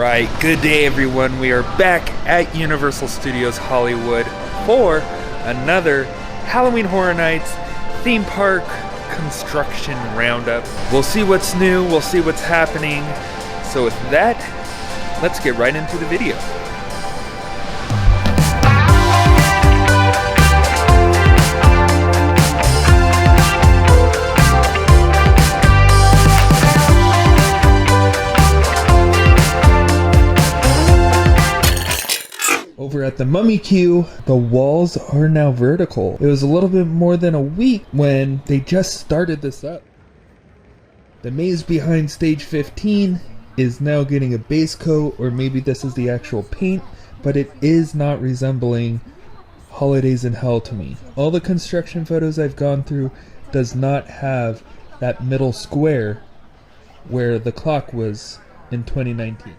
Alright, good day everyone. We are back at Universal Studios Hollywood for another Halloween Horror Nights theme park construction roundup. We'll see what's new, we'll see what's happening. So with that, let's get right into the video. Over at the Mummy Queue, the walls are now vertical. It was a little bit more than a week when they just started this up. The maze behind stage 15 is now getting a base coat, or maybe this is the actual paint, but it is not resembling Holidays in Hell to me. All the construction photos I've gone through does not have that middle square where the clock was in 2019.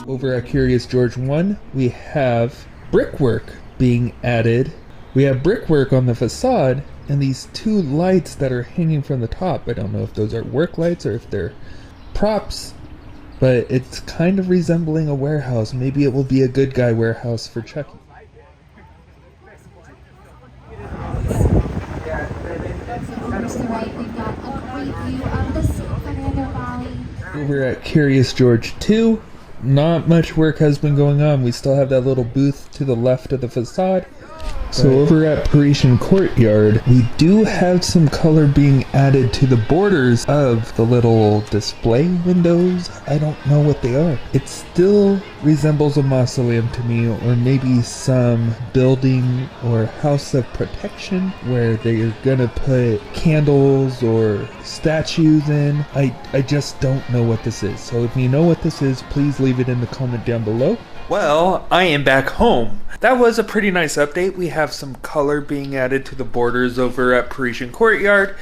Over at Curious George 1, we have brickwork being added. We have brickwork on the facade and these two lights that are hanging from the top. I don't know if those are work lights or if they're props, but it's kind of resembling a warehouse. Maybe it will be a good guy warehouse for Chucky. Over at Curious George 2, not much work has been going on. We still have that little booth to the left of the facade. So over at Parisian Courtyard, we do have some color being added to the borders of the little display windows. I don't know what they are. It still resembles a mausoleum to me, or maybe some building or house of protection where they're gonna put candles or statues in. I just don't know what this is. So if you know what this is, please leave it in the comment down below. Well, I am back home. That was a pretty nice update. We have some color being added to the borders over at Parisian Courtyard.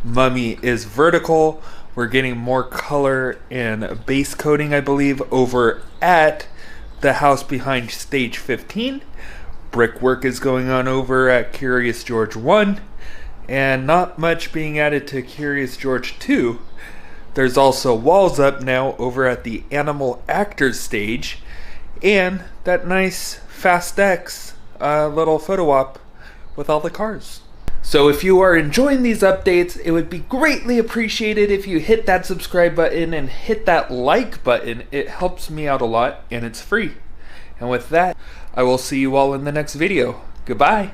Mummy is vertical. We're getting more color and base coating, I believe, over at the house behind stage 15. Brickwork is going on over at Curious George 1. And not much being added to Curious George 2. There's also walls up now over at the Animal Actors stage. And that nice Fast X little photo op with all the cars. So if you are enjoying these updates, it would be greatly appreciated if you hit that subscribe button and hit that like button. It helps me out a lot and it's free. And with that, I will see you all in the next video. Goodbye.